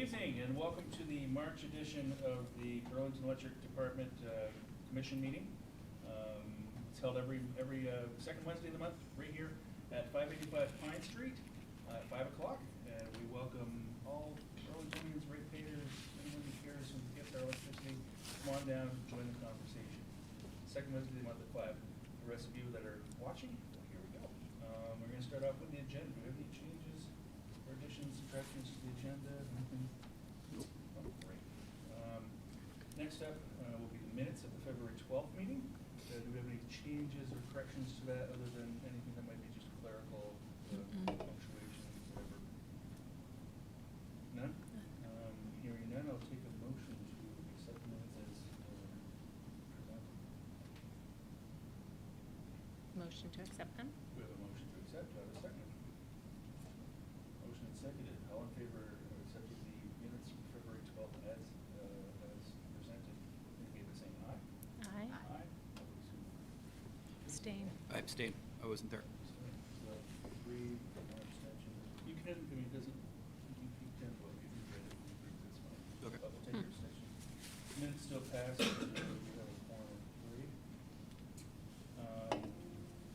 evening and welcome to the March edition of the Burlington Electric Department Commission meeting. It's held every second Wednesday of the month right here at 585 Pine Street at 5 o'clock. And we welcome all Burlingtonians, ratepayers, anyone who cares who gets our electricity. Come on down and join the conversation. Second Wednesday of the month at 5. The rest of you that are watching, well, here we go. We're going to start off with the agenda. Do we have any changes or additions, subtractions to the agenda? Nope. Oh, great. Next up will be the minutes of the February 12th meeting. Do we have any changes or corrections to that other than anything that might be just clerical, punctuation, whatever? None? Hearing none, I'll take a motion to accept the minutes as presented. Motion to accept them? We have a motion to accept. Do I have a second? Motion and seconded. All in favor of accepting the minutes from February 12th as presented, indicate by saying aye. Aye. Aye. Abstain. I abstain. I wasn't there. So 3, 1 abstention. You can, I mean, it doesn't, you can vote, you can get it, that's fine. Okay. But we'll take your abstention. Minutes still pass, we have a quorum of 3.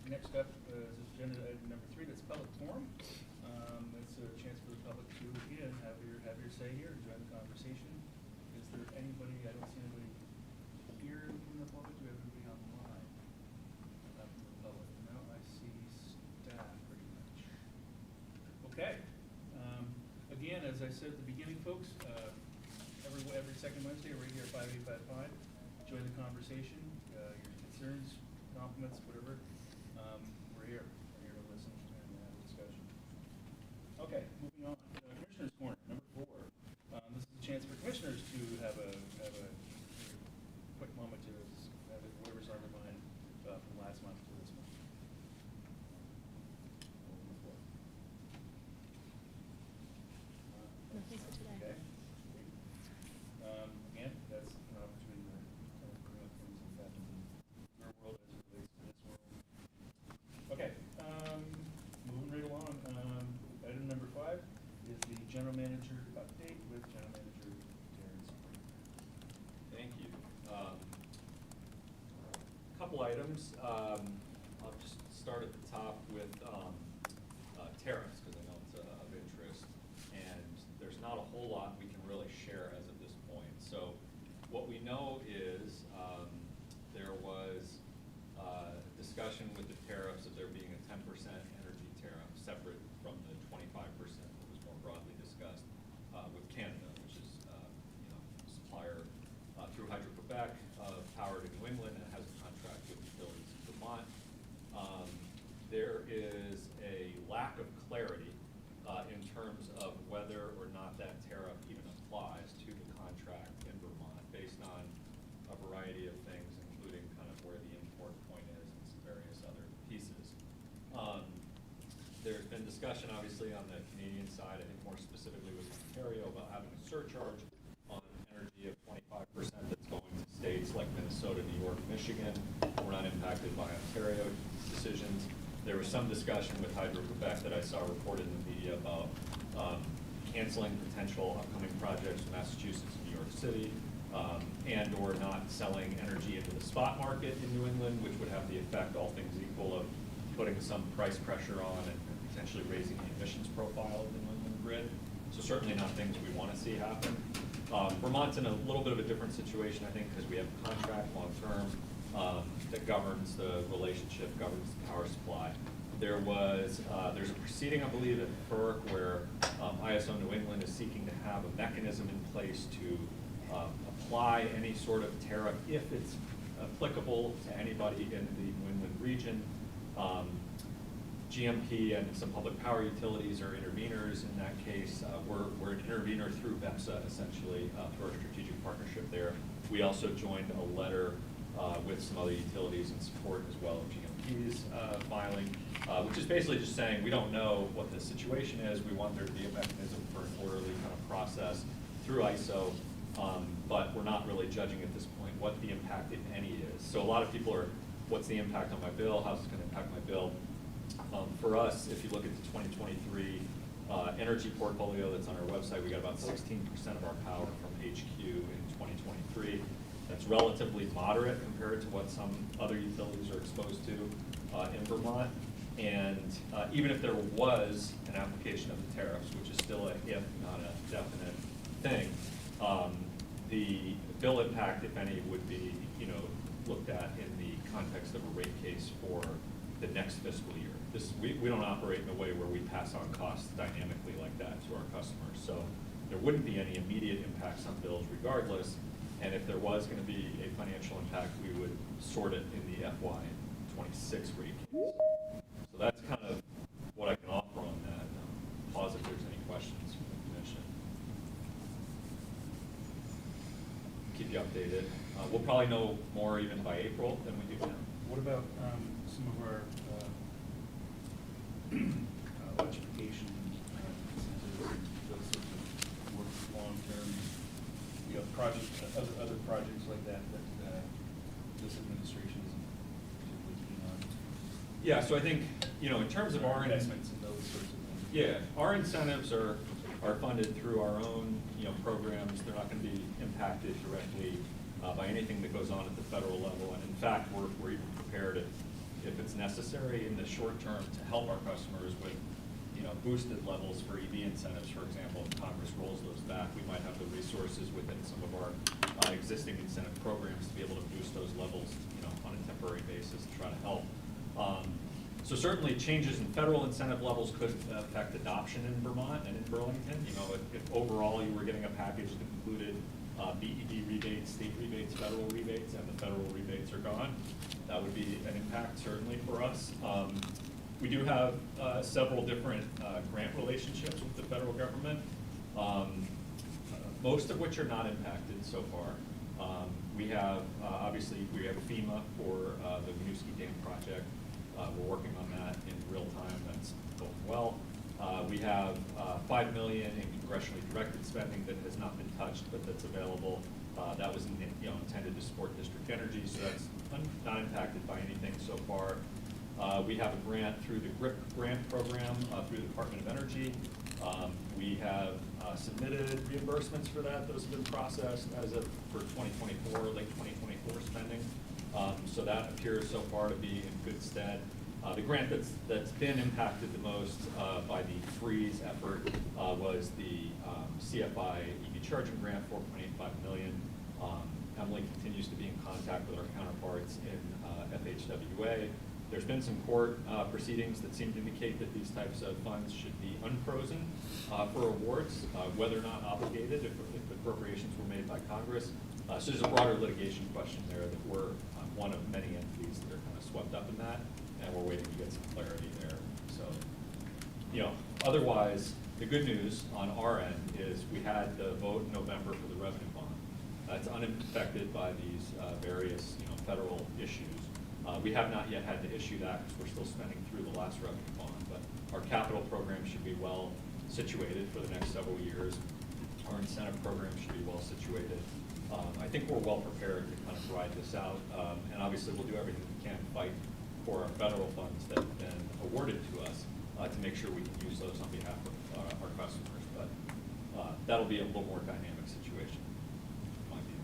Next up is agenda item number 3, that's public forum. It's a chance for the public to, again, have your say here, join the conversation. Is there anybody, I don't see anybody here from the public, do we have anybody online? Not from the public. No, I see staff pretty much. Okay. Again, as I said at the beginning, folks, every second Wednesday, right here at 585 Pine, join the conversation. Your concerns, compliments, whatever. We're here. We're here to listen and have a discussion. Okay, moving on. Commissioner's Corner, number 4. This is a chance for commissioners to have a quick moment to have whatever's on their mind from last month to this month. Open the floor. Nothing for today. Okay. Again, that's an opportunity to bring up things that happen in your world as it relates to this world. Okay, moving right along. Item number 5 is the general manager update with general manager Darren Spring. Thank you. A couple items. I'll just start at the top with tariffs, because I know it's of interest. And there's not a whole lot we can really share as of this point. So what we know is there was discussion with the tariffs of there being a 10% energy tariff separate from the 25% that was more broadly discussed with Canada, which is supplier through Hydro-Quebec of power to New England and has a contract with utilities in Vermont. There is a lack of clarity in terms of whether or not that tariff even applies to the contract in Vermont based on a variety of things, including kind of where the import point is and some various other pieces. There's been discussion, obviously, on the Canadian side, I think more specifically with Ontario, about having a surcharge on energy of 25% that's going to states like Minnesota, New York, Michigan. We're not impacted by Ontario decisions. There was some discussion with Hydro-Quebec that I saw reported in the media about canceling potential upcoming projects in Massachusetts and New York City, and or not selling energy into the spot market in New England, which would have the effect, all things equal, of putting some price pressure on and potentially raising the emissions profile of the New England grid. So certainly not things we want to see happen. Vermont's in a little bit of a different situation, I think, because we have a contract long-term that governs the relationship, governs the power supply. There's a proceeding, I believe, at FERC where ISO New England is seeking to have a mechanism in place to apply any sort of tariff if it's applicable to anybody in the New England region. GMP and some public power utilities are interveners in that case. We're an intervener through BEPSA, essentially, through our strategic partnership there. We also joined a letter with some other utilities in support as well of GMP's filing, which is basically just saying we don't know what the situation is. We want there to be a mechanism for an orderly kind of process through ISO, but we're not really judging at this point what the impact, if any, is. So a lot of people are, what's the impact on my bill? How's it going to impact my bill? For us, if you look at the 2023 energy portfolio that's on our website. We got about 16% of our power from HQ in 2023. That's relatively moderate compared to what some other utilities are exposed to in Vermont. And even if there was an application of the tariffs, which is still a if, not a definite thing, the bill impact, if any, would be, looked at in the context of a rate case for the next fiscal year. We don't operate in a way where we pass on costs dynamically like that to our customers. So there wouldn't be any immediate impacts on bills regardless. And if there was going to be a financial impact, we would sort it in the FY26 rate case. So that's kind of what I can offer on that. Pause if there's any questions from the commission. Keep you updated. We'll probably know more even by April than we do now. What about some of our electrification incentives and those sorts of work long-term, projects, other projects like that this administration isn't particularly keen on? Yeah, so I think, in terms of our investments and those sorts of things. Yeah, our incentives are funded through our own, programs. They're not going to be impacted directly by anything that goes on at the federal level. And in fact, we're even prepared if it's necessary in the short term to help our customers with, boosted levels for EV incentives, for example. If Congress rolls those back, we might have the resources within some of our existing incentive programs to be able to boost those levels, on a temporary basis to try to help. So certainly changes in federal incentive levels could affect adoption in Vermont and in Burlington. If overall you were getting a package that included BED rebates, state rebates, federal rebates, and the federal rebates are gone, that would be an impact certainly for us. We do have several different grant relationships with the federal government, most of which are not impacted so far. We have, obviously, we have FEMA for the Winooski Dam project. We're working on that in real time. That's going well. We have $5 million in congressionally directed spending that has not been touched, but that's available. That was intended to support district energy, so that's not impacted by anything so far. We have a grant through the GRIP grant program through the Department of Energy. We have submitted reimbursements for that. Those have been processed as of for 2024, late 2024 spending. So that appears so far to be in good stead. The grant that's been impacted the most by the freeze effort was the CFI EV charging grant, $4.85 million. Emily continues to be in contact with our counterparts in FHWA. There's been some court proceedings that seem to indicate that these types of funds should be unfrozen for awards, whether or not obligated if appropriations were made by Congress. So there's a broader litigation question there that we're one of many entities that are kind of swept up in that, and we're waiting to get some clarity there. So, otherwise, the good news on our end is we had the vote in November for the revenue bond. It's unaffected by these various, federal issues. We have not yet had to issue that because we're still spending through the last revenue bond, but our capital program should be well situated for the next several years. Our incentive program should be well situated. I think we're well prepared to kind of ride this out, and obviously we'll do everything we can to fight for our federal funds that have been awarded to us to make sure we can use those on behalf of our customers, but that'll be a little more dynamic situation, in my view.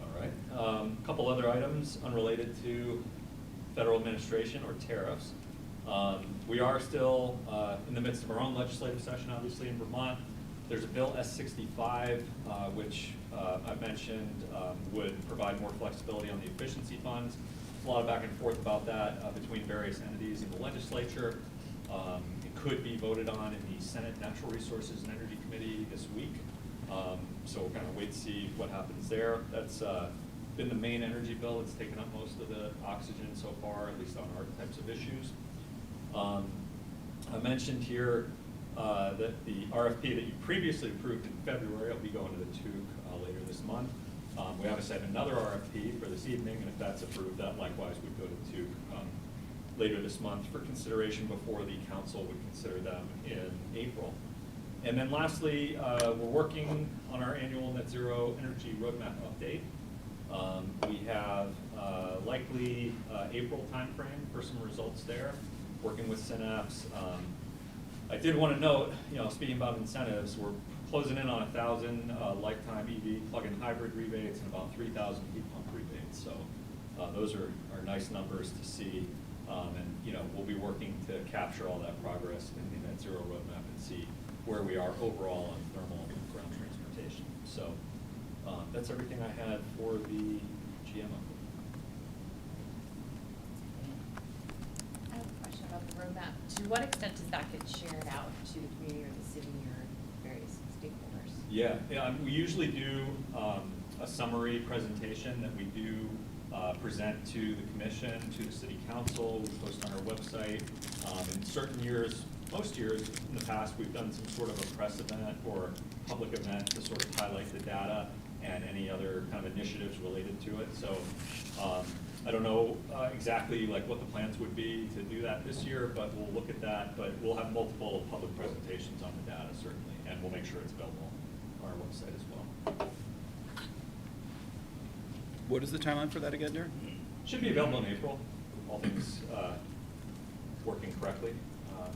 All right, a couple other items unrelated to federal administration or tariffs. We are still in the midst of our own legislative session, obviously, in Vermont. There's a bill, S65, which I mentioned would provide more flexibility on the efficiency funds. A lot of back and forth about that between various entities in the legislature. It could be voted on in the Senate Natural Resources and Energy Committee this week. So we'll kind of wait to see what happens there. That's been the main energy bill that's taken up most of the oxygen so far, at least on our types of issues. I mentioned here that the RFP that you previously approved in February will be going to the TUC later this month. We obviously have another RFP for this evening, and if that's approved, that likewise would go to TUC later this month for consideration before the council would consider them in April. And then lastly, we're working on our annual net zero energy roadmap update. We have likely April timeframe for some results there, working with Synapse. I did want to note, speaking about incentives, we're closing in on 1,000 lifetime EV plug-in hybrid rebates and about 3,000 heat pump rebates. So those are nice numbers to see. And we'll be working to capture all that progress in the net zero roadmap and see where we are overall on thermal ground transportation. So that's everything I had for the GM update. I have a question about the roadmap. To what extent does that get shared out to the community or the city or various stakeholders? Yeah, we usually do a summary presentation that we do present to the commission, to the city council. We post on our website. In certain years, most years in the past, we've done some sort of a press event or public event to sort of highlight the data and any other kind of initiatives related to it. So I don't know exactly like what the plans would be to do that this year, but we'll look at that. But we'll have multiple public presentations on the data certainly, and we'll make sure it's available on our website as well. What is the timeline for that again, Darren? Should be available in April, all things working correctly. I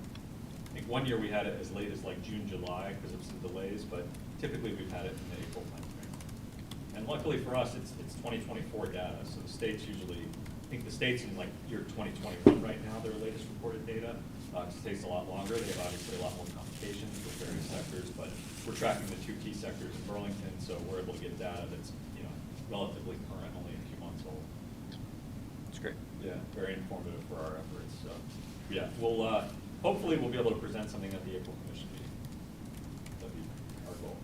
think one year we had it as late as like June, July because of some delays, but typically we've had it in the April timeframe. And luckily for us, it's 2024 data, so the states usually, I think the states in like year 2021 right now, their latest reported data, it takes a lot longer. They have obviously a lot more complications with various sectors, but we're tracking the two key sectors in Burlington, so we're able to get data that's relatively current, only a few months old. That's great. Yeah, very informative for our efforts. So, yeah, we'll hopefully we'll be able to present something at the April Commission meeting. That'd be our goal.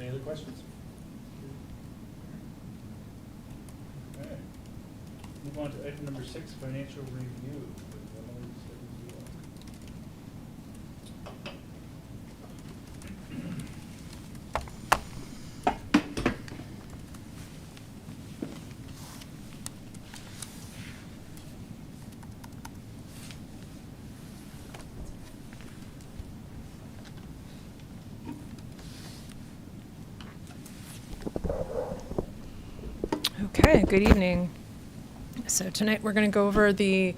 Any other questions? All right. Move on to item number 6, financial review. Okay, good evening. So tonight we're going to go over the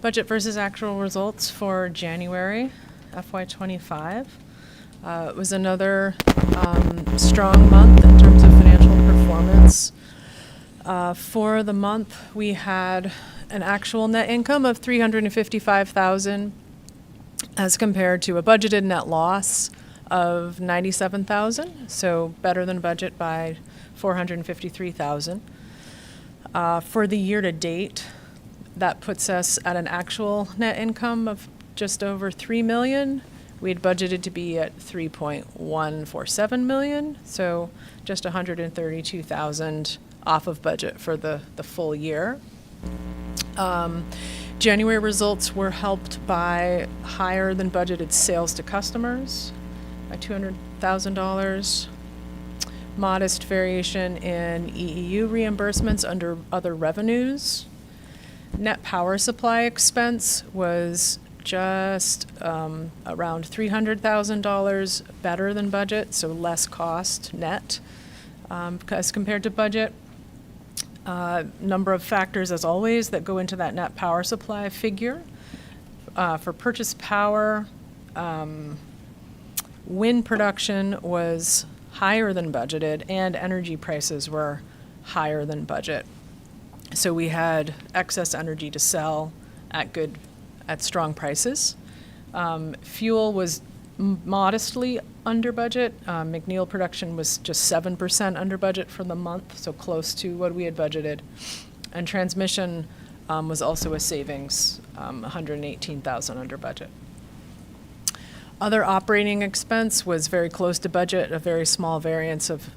budget versus actual results for January FY25. It was another strong month in terms of financial performance. For the month, we had an actual net income of $355,000 as compared to a budgeted net loss of $97,000, so better than budget by $453,000. For the year to date, that puts us at an actual net income of just over $3 million. We had budgeted to be at $3.147 million, so just $132,000 off of budget for the full year. January results were helped by higher than budgeted sales to customers by $200,000. Modest variation in EEU reimbursements under other revenues. Net power supply expense was just around $300,000 better than budget, so less cost net as compared to budget. Number of factors, as always, that go into that net power supply figure. For purchase power, wind production was higher than budgeted, and energy prices were higher than budget. So we had excess energy to sell at strong prices. Fuel was modestly under budget. McNeil production was just 7% under budget for the month, so close to what we had budgeted. And transmission was also a savings, $118,000 under budget. Other operating expense was very close to budget, a very small variance of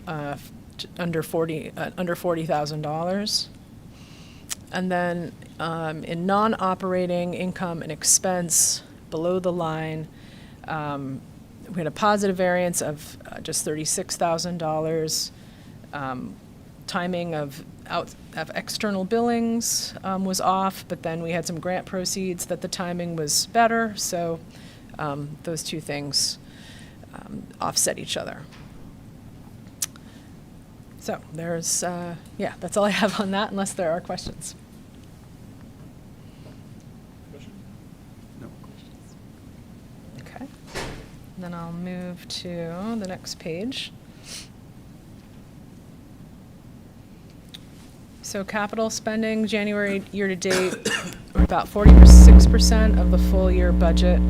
under $40,000. And then in non-operating income and expense below the line, we had a positive variance of just $36,000. Timing of external billings was off, but then we had some grant proceeds that the timing was better, so those two things offset each other. So there's, yeah, that's all I have on that, unless there are questions. Question? No. Okay. Then I'll move to the next page. So capital spending, January year-to-date, we're about 46% of the full year budget.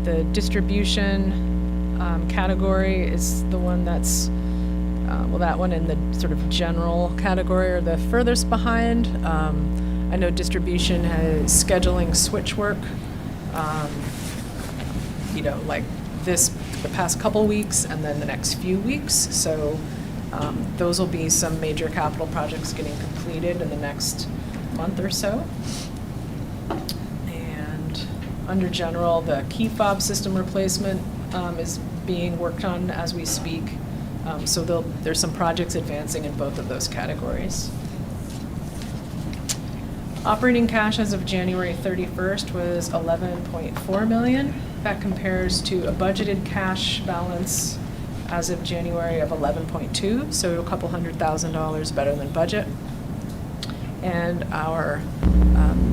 The distribution category is the one that's, well, that one in the sort of general category are the furthest behind. I know distribution has scheduling switch work, you know, like the past couple weeks and then the next few weeks. So those will be some major capital projects getting completed in the next month or so. And under general, the key fob system replacement is being worked on as we speak. So there's some projects advancing in both of those categories. Operating cash as of January 31st was $11.4 million. That compares to a budgeted cash balance as of January of 11.2, so a couple $100,000 better than budget. And our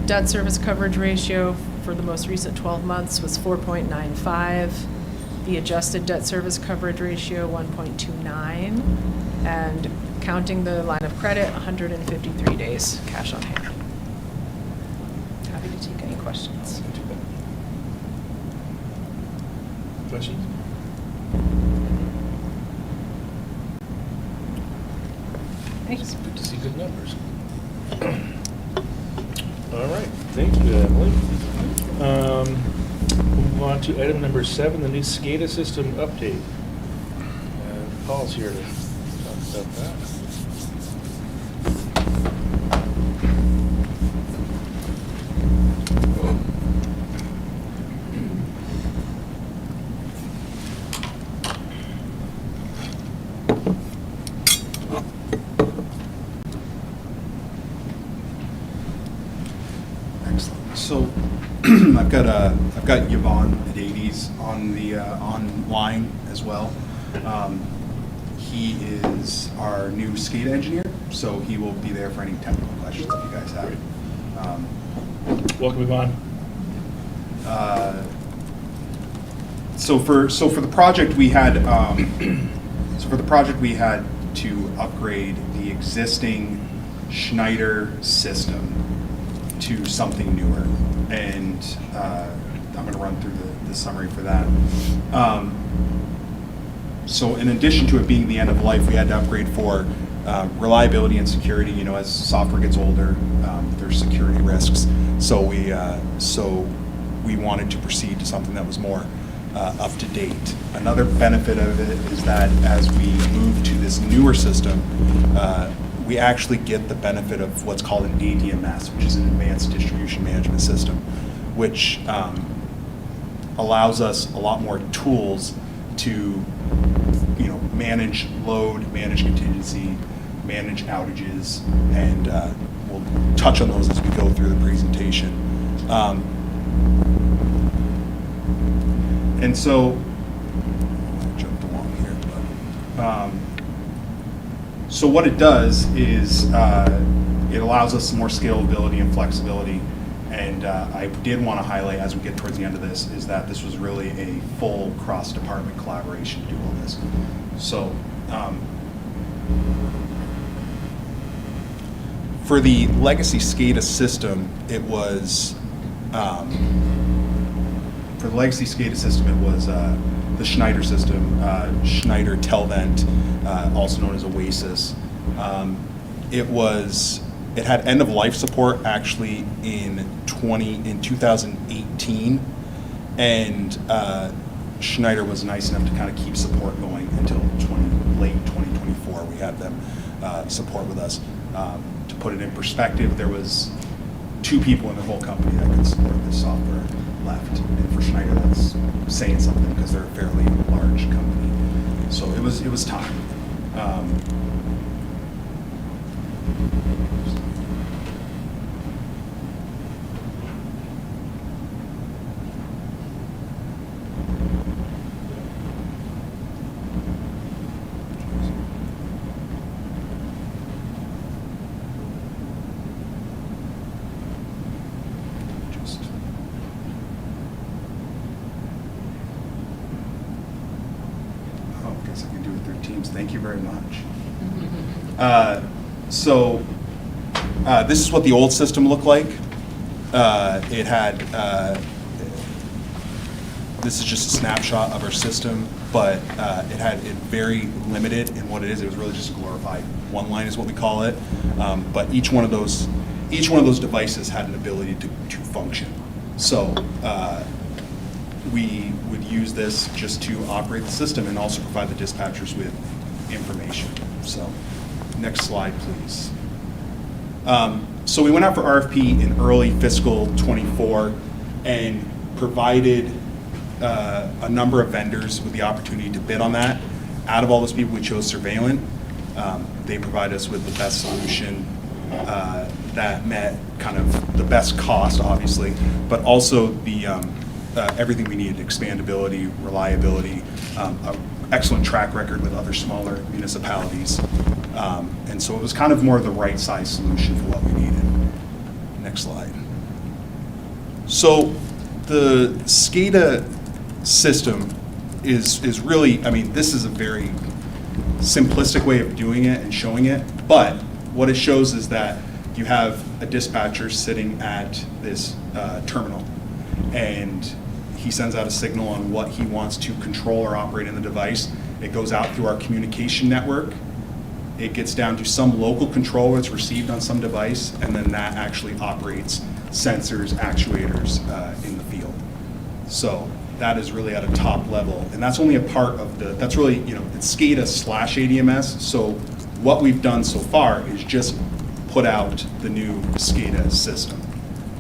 debt service coverage ratio for the most recent 12 months was 4.95. The adjusted debt service coverage ratio 1.29, and counting the line of credit, 153 days cash on hand. Happy to take any questions. Not too bad. Questions? Thanks. Good to see good numbers. All right, thank you, Emily. Move on to item number 7, the new SCADA system update. Paul's here to talk about that. Excellent. So I've got Yvonne at 80s on the online as well. He is our new SCADA engineer, so he will be there for any technical questions that you guys have. Welcome, Yvonne. So for the project we had to upgrade the existing Schneider system to something newer, and I'm going to run through the summary for that. So in addition to it being the end of life, we had to upgrade for reliability and security. You know, as software gets older, there's security risks. So we wanted to proceed to something that was more up to date. Another benefit of it is that as we move to this newer system, we actually get the benefit of what's called an ADMS, which is an Advanced Distribution Management System, which allows us a lot more tools to, you know, manage load, manage contingency, manage outages, and we'll touch on those as we go through the presentation. And so, I jumped along here, but so what it does is it allows us some more scalability and flexibility. And I did want to highlight, as we get towards the end of this, is that this was really a full cross-department collaboration to do all this. So for the legacy SCADA system, it was the Schneider system, Schneider Telvent, also known as Oasis. It had end-of-life support actually in 2018, and Schneider was nice enough to kind of keep support going until late 2024. We had them support with us. To put it in perspective, there was 2 people in the whole company that could support this software left, and for Schneider, that's saying something because they're a fairly large company. So it was time. systems. Thank you very much. This is what the old system looked like. It had, this is just a snapshot of our system, but it had it very limited in what it is. It was really just a glorified one line is what we call it. But each one of those devices had an ability to function. So we would use this just to operate the system and also provide the dispatchers with information. So next slide, please. So we went out for RFP in early fiscal '24 and provided a number of vendors with the opportunity to bid on that. Out of all those people, we chose Surveillant. They provided us with the best solution that met kind of the best cost, obviously, but also the everything we needed: expandability, reliability, excellent track record with other smaller municipalities. And so it was kind of more the right size solution for what we needed. Next slide. So the SCADA system is really, I mean, this is a very simplistic way of doing it and showing it, but what it shows is that you have a dispatcher sitting at this terminal, and he sends out a signal on what he wants to control or operate in the device. It goes out through our communication network. It gets down to some local controller that's received on some device, and then that actually operates sensors, actuators in the field. So that is really at a top level, and that's only a part of the, that's really, you know, it's SCADA/ADMS. So what we've done so far is just put out the new SCADA system.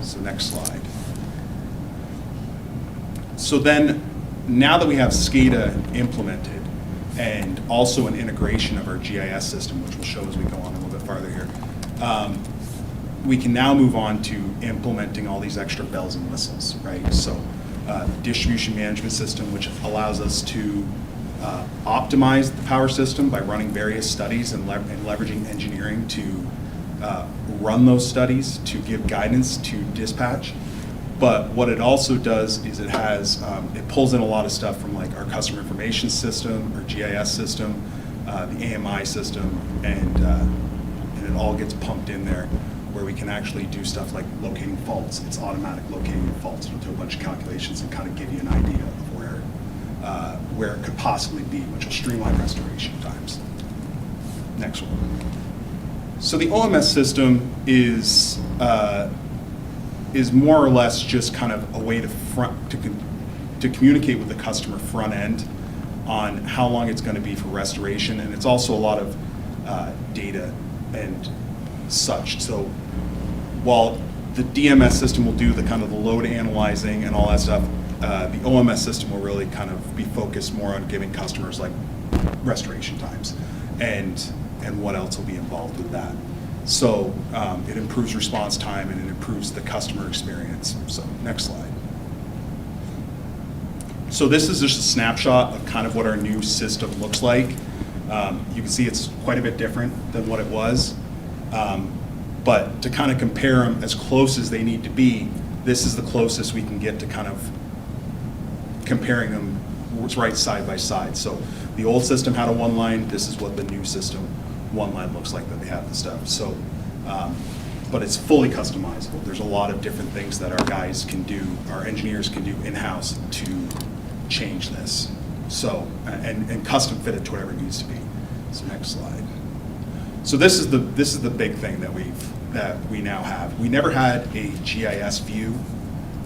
So next slide. So then, now that we have SCADA implemented, and also an integration of our GIS system, which we'll show as we go on a little bit farther here, we can now move on to implementing all these extra bells and whistles, right? So distribution management system, which allows us to optimize the power system by running various studies and leveraging engineering to run those studies, to give guidance to dispatch. But what it also does is it has, it pulls in a lot of stuff from like our customer information system, our GIS system, the AMI system, and it all gets pumped in there where we can actually do stuff like locating faults. It's automatic locating faults. It'll do a bunch of calculations and kind of give you an idea of where it could possibly be, which will streamline restoration times. Next one. So the OMS system is more or less just kind of a way to communicate with the customer front end on how long it's going to be for restoration, and it's also a lot of data and such. So while the DMS system will do the kind of the load analyzing and all that stuff, the OMS system will really kind of be focused more on giving customers like restoration times and what else will be involved with that. So it improves response time and it improves the customer experience. So next slide. So this is just a snapshot of kind of what our new system looks like. You can see it's quite a bit different than what it was. But to kind of compare them as close as they need to be, this is the closest we can get to kind of comparing them right side by side. So the old system had a one line. This is what the new system one line looks like that they have the stuff. So, but it's fully customizable. There's a lot of different things that our guys can do, our engineers can do in-house to change this. So, and custom fit it to whatever it needs to be. So next slide. So this is the big thing that we now have. We never had a GIS view,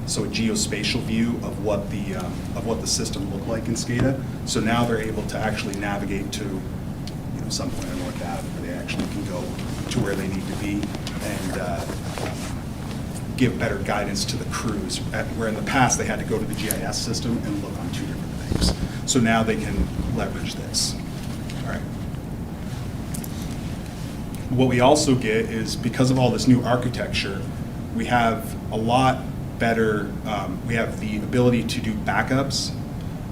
so a geospatial view of what the system looked like in SCADA. So now they're able to actually navigate to, you know, some point in North Ave where they actually can go to where they need to be and give better guidance to the crews. Where in the past they had to go to the GIS system and look on two different things. So now they can leverage this. All right. What we also get is, because of all this new architecture, we have a lot better, we have the ability to do backups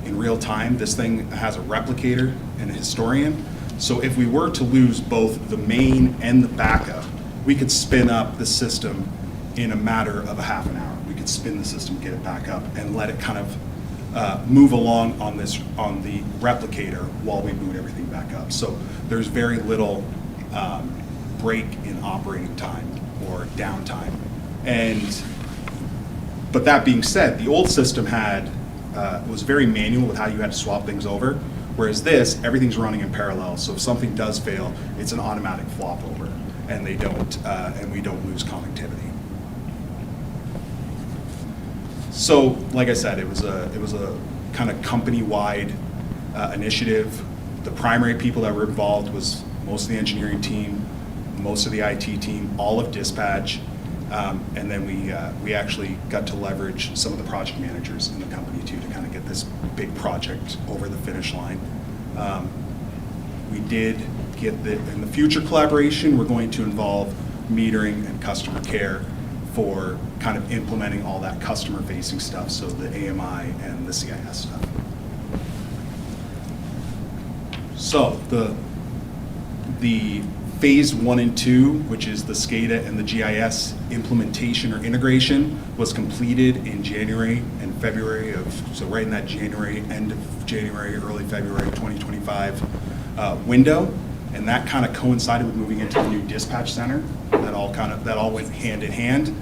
in real time. This thing has a replicator and a historian. So if we were to lose both the main and the backup, we could spin up the system in a matter of a half an hour. We could spin the system, get it back up, and let it kind of move along on the replicator while we boot everything back up. So there's very little break in operating time or downtime. But that being said, the old system was very manual with how you had to swap things over, whereas this, everything's running in parallel. So if something does fail, it's an automatic flop over, and we don't lose connectivity. So, like I said, it was a kind of company-wide initiative. The primary people that were involved was most of the engineering team, most of the IT team, all of dispatch, and then we actually got to leverage some of the project managers in the company too to kind of get this big project over the finish line. We did get in the future collaboration, we're going to involve metering and customer care for kind of implementing all that customer-facing stuff, so the AMI and the CIS stuff. So the phase 1 and 2, which is the SCADA and the GIS implementation or integration, was completed in January and February so right in that end of January, early February 2025 window. And that kind of coincided with moving into the new dispatch center. That all went hand in hand.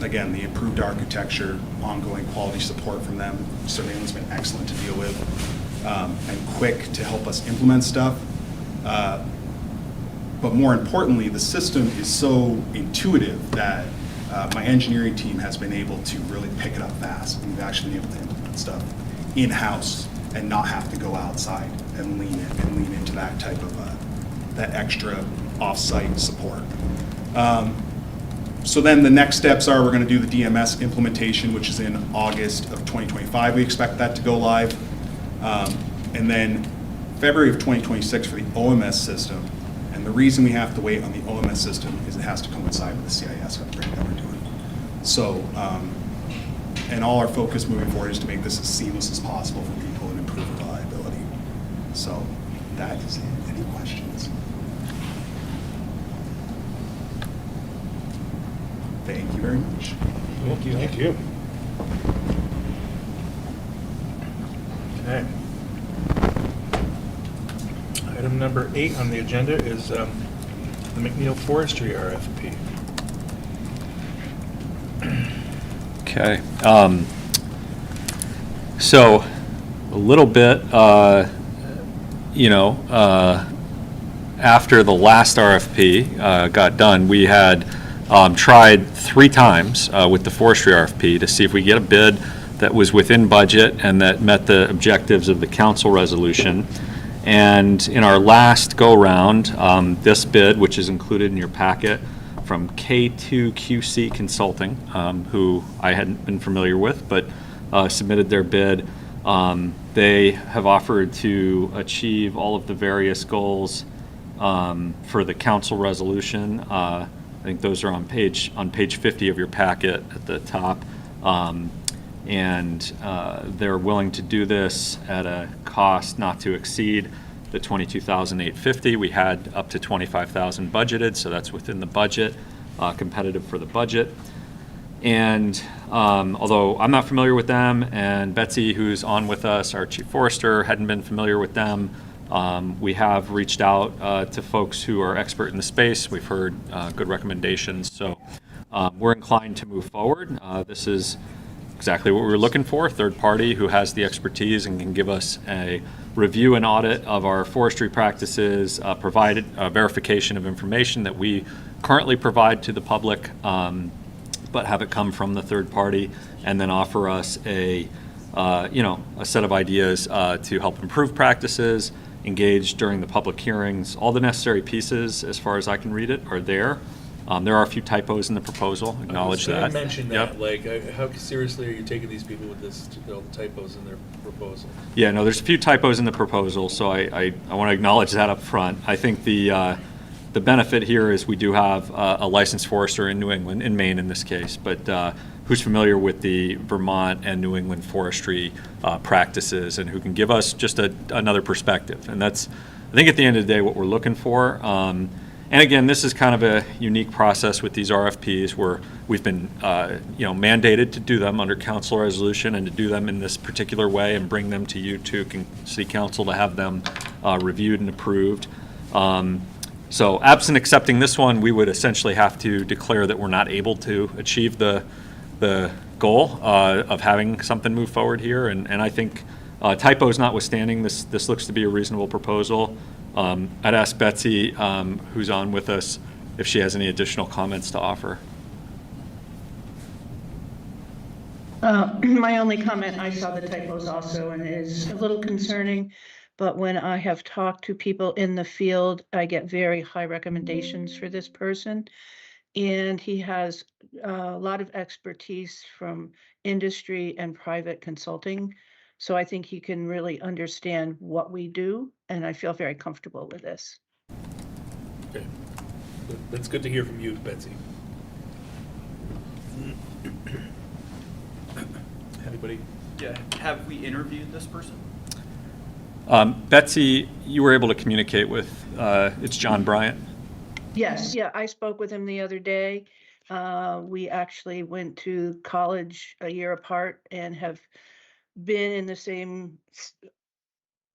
Again, the improved architecture, ongoing quality support from them. Surveillance has been excellent to deal with, and quick to help us implement stuff. But more importantly, the system is so intuitive that my engineering team has been able to really pick it up fast. We've actually been able to implement stuff in-house and not have to go outside and lean into that type of that extra off-site support. So then the next steps are we're going to do the DMS implementation, which is in August of 2025. We expect that to go live. And then February of 2026 for the OMS system. And the reason we have to wait on the OMS system is it has to coincide with the CIS upgrade that we're doing. So, and all our focus moving forward is to make this as seamless as possible for people and improve reliability. So that is it. Any questions? Thank you very much. Thank you. Thank you. Okay. Item number 8 on the agenda is the McNeil Forestry RFP. Okay. So a little bit, after the last RFP got done, we had tried 3 times with the forestry RFP to see if we get a bid that was within budget and that met the objectives of the council resolution. And in our last go-round, this bid, which is included in your packet, from K2QC Consulting, who I hadn't been familiar with, but submitted their bid. They have offered to achieve all of the various goals for the council resolution. I think those are on page 50 of your packet at the top. And they're willing to do this at a cost not to exceed the $22,850. We had up to $25,000 budgeted, so that's within the budget, competitive for the budget. And although I'm not familiar with them, and Betsy, who's on with us, our chief forester, hadn't been familiar with them, we have reached out to folks who are expert in the space. We've heard good recommendations, so we're inclined to move forward. This is exactly what we were looking for, a third party who has the expertise and can give us a review and audit of our forestry practices, provide a verification of information that we currently provide to the public, but have it come from the third party, and then offer us a set of ideas to help improve practices, engage during the public hearings. All the necessary pieces, as far as I can read it, are there. There are a few typos in the proposal, acknowledge that. I mentioned that, Yep. like, how seriously are you taking these people with all the typos in their proposal? Yeah, no, there's a few typos in the proposal, so I want to acknowledge that up front. I think the benefit here is we do have a licensed forester in New England, in Maine in this case, but who's familiar with the Vermont and New England forestry practices and who can give us just another perspective. And that's, I think at the end of the day, what we're looking for. And again, this is kind of a unique process with these RFPs where we've been, mandated to do them under council resolution and to do them in this particular way and bring them to you, to City Council, to have them reviewed and approved. So absent accepting this one, we would essentially have to declare that we're not able to achieve the goal of having something move forward here. And I think typos notwithstanding, this looks to be a reasonable proposal. I'd ask Betsy, who's on with us, if she has any additional comments to offer. My only comment, I saw the typos also, and it is a little concerning, but when I have talked to people in the field, I get very high recommendations for this person. And he has a lot of expertise from industry and private consulting. So I think he can really understand what we do, and I feel very comfortable with this. Okay. That's good to hear from you, Betsy. Anybody? Yeah, have we interviewed this person? Betsy, you were able to communicate with, it's John Bryant. Yes, yeah, I spoke with him the other day. We actually went to college a year apart and have been in the same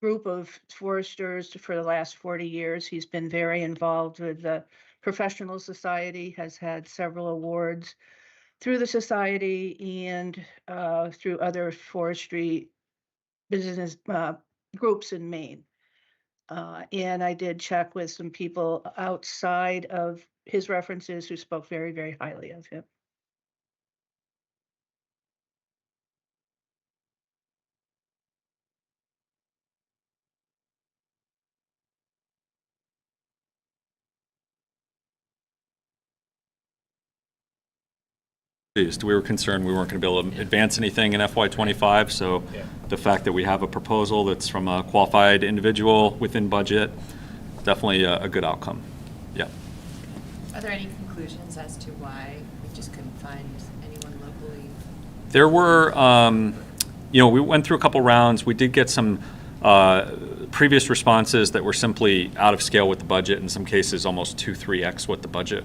group of foresters for the last 40 years. He's been very involved with the professional society, has had several awards through the society and through other forestry business groups in Maine. And I did check with some people outside of his references who spoke very, very highly of him. We were concerned we weren't going to be able to advance anything in FY25, so Yeah. the fact that we have a proposal that's from a qualified individual within budget, definitely a good outcome. Yeah. Are there any conclusions as to why we just couldn't find anyone locally? There were, we went through a couple rounds. We did get some previous responses that were simply out of scale with the budget, in some cases almost 2-3x what the budget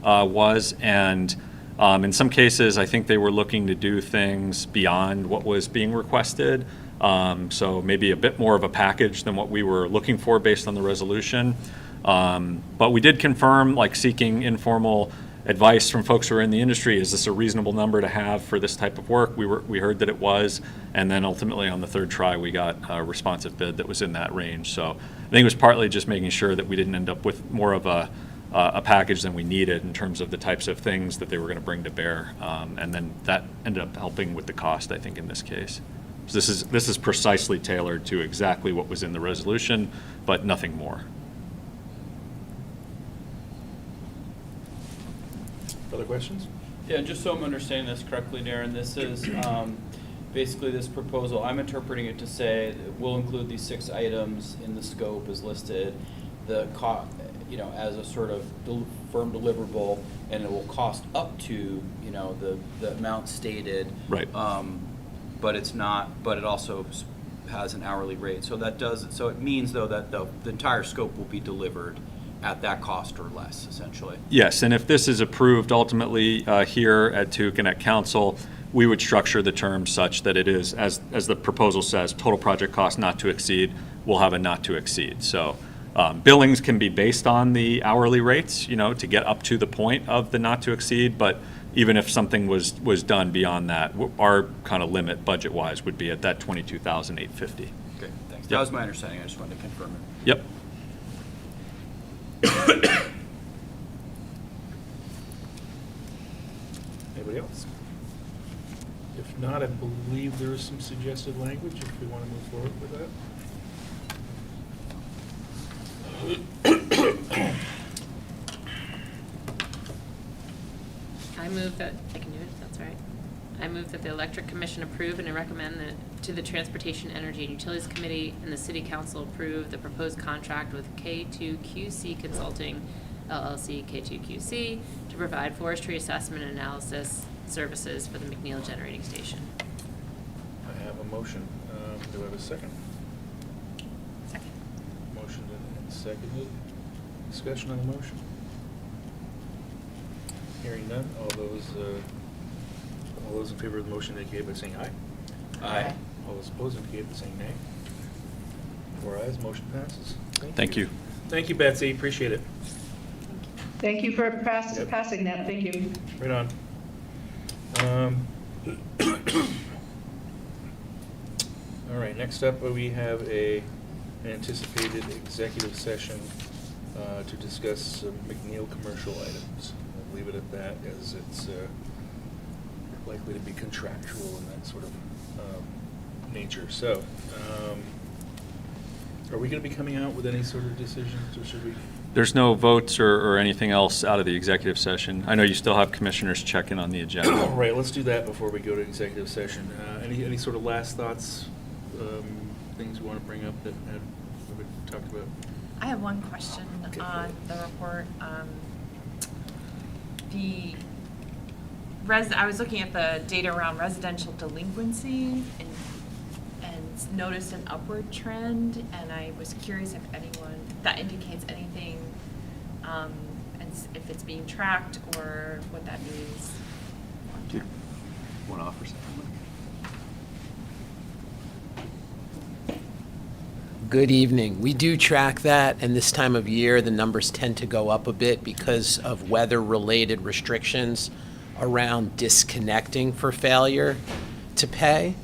was. And in some cases, I think they were looking to do things beyond what was being requested. So maybe a bit more of a package than what we were looking for based on the resolution. But we did confirm, like seeking informal advice from folks who are in the industry, is this a reasonable number to have for this type of work? We heard that it was, and then ultimately on the third try, we got a responsive bid that was in that range. So I think it was partly just making sure that we didn't end up with more of a package than we needed in terms of the types of things that they were going to bring to bear. And then that ended up helping with the cost, I think, in this case. So this is precisely tailored to exactly what was in the resolution, but nothing more. Other questions? Yeah, just so I'm understanding this correctly, Darren, this is basically this proposal, I'm interpreting it to say that we'll include these 6 items in the scope as listed, the as a sort of firm deliverable, and it will cost up to, the amount stated. Right. But it's not, but it also has an hourly rate. So it means though that the entire scope will be delivered at that cost or less, essentially. Yes, and if this is approved ultimately here at TUC and at council, we would structure the terms such that it is, as the proposal says, total project cost not to exceed, we'll have a not to exceed. So billings can be based on the hourly rates, to get up to the point of the not to exceed, but even if something was done beyond that, our kind of limit budget-wise would be at that $22,850. Okay, thanks. Yep. That was my understanding. I just wanted to confirm it. Yep. Anybody else? If not, I believe there is some suggested language if we want to move forward with that. I move that, I can do it, if that's right. I move that the Electric Commission approve and recommend that to the Transportation, Energy, and Utilities Committee and the City Council approve the proposed contract with K2QC Consulting, LLC, K2QC, to provide forestry assessment and analysis services for the McNeil Generating Station. I have a motion. Do I have a second? Second. Motion and seconded. Discussion on the motion? Seeing none, all those in favor of the motion indicate by saying aye. Aye. All those opposed indicate by saying nay. 4 ayes, motion passes. Thank you. Thank you, Betsy, appreciate it. Thank you for Yep. passing that, thank you. Right on. All right, next up, we have an anticipated executive session to discuss some McNeil commercial items. I'll leave it at that, as it's likely to be contractual and that sort of nature. So, are we going to be coming out with any sort of decisions, or should we? There's no votes or anything else out of the executive session. I know you still have commissioners check in on the agenda. Right, let's do that before we go to executive session. Any sort of last thoughts, things you want to bring up that we talked about? I have one question Okay. on the report. I was looking at the data around residential delinquency and noticed an upward trend, and I was curious if that indicates anything, and if it's being tracked or what that means. Do you want to offer something? Good evening. We do track that, and this time of year, the numbers tend to go up a bit because of weather-related restrictions around disconnecting for failure to pay.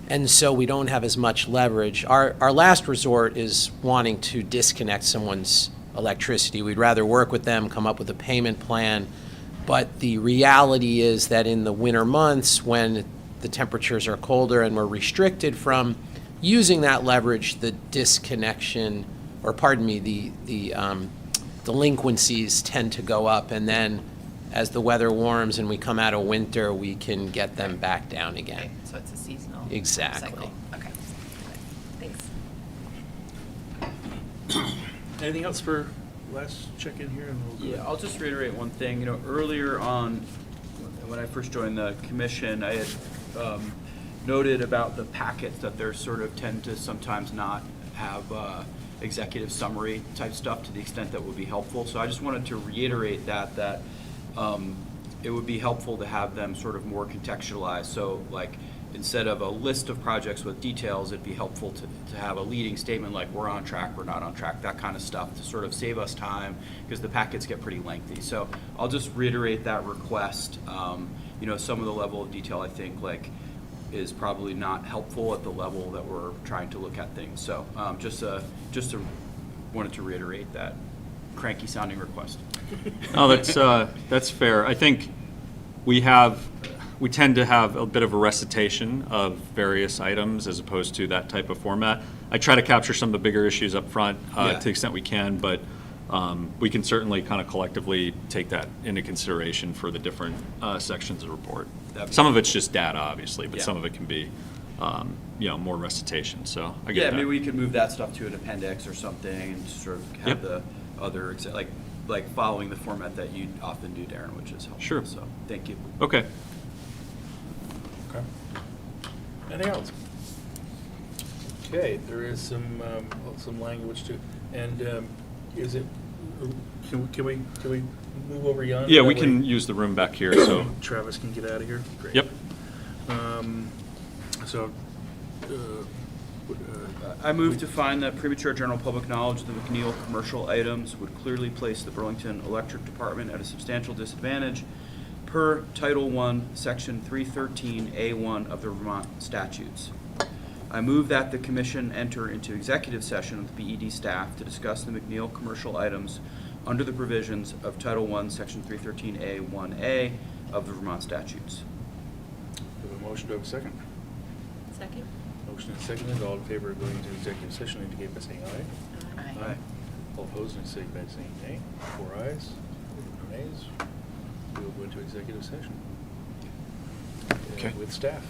And so we don't have as much leverage. Our last resort is wanting to disconnect someone's electricity. We'd rather work with them, come up with a payment plan. But the reality is that in the winter months, when the temperatures are colder and we're restricted from using that leverage, the disconnection, or pardon me, the delinquencies tend to go up. And then as the weather warms and we come out of winter, we can get them back down again. Okay, so it's a seasonal Exactly. cycle. Okay. Thanks. Anything else for last check-in here? And we'll go. Yeah, I'll just reiterate one thing. You know, earlier on, when I first joined the commission, I had noted about the packets that there sort of tend to sometimes not have executive summary type stuff to the extent that would be helpful. So I just wanted to reiterate that it would be helpful to have them sort of more contextualized. So like, instead of a list of projects with details, it'd be helpful to have a leading statement like we're on track, we're not on track, that kind of stuff to sort of save us time, because the packets get pretty lengthy. So I'll just reiterate that request. You know, some of the level of detail I think is probably not helpful at the level that we're trying to look at things. So just wanted to reiterate that cranky sounding request. No, that's fair. I think we tend to have a bit of a recitation of various items as opposed to that type of format. I try to capture some of the bigger issues up front to the extent we can, but we can certainly kind of collectively take that into consideration for the different sections of the report. Some of it's just data, obviously, but some of it can be more recitation. So I get that. Maybe we could move that stuff to an appendix or something and sort of have the other, like following the format that you often do, Darren, which is helpful. Sure. So thank you. Okay. Okay. Anything else? Okay, there is some language to, and is it? Can we move over yonder? Yeah, That we way can use the room back here. So Travis can get out of here. Great. Yep. I move to find that premature general public knowledge of the McNeil commercial items would clearly place the Burlington Electric Department at a substantial disadvantage per Title I, Section 313A1 of the Vermont statutes. I move that the commission enter into executive session with BED staff to discuss the McNeil commercial items under the provisions of Title I, Section 313A1A of the Vermont statutes. We have a motion. Do I have a second? Second? Motion and seconded. All in favor of going into executive session indicate by saying aye. Aye. All opposed indicate by saying nay. 4 ayes, no nays. We will go into executive session Okay. with staff.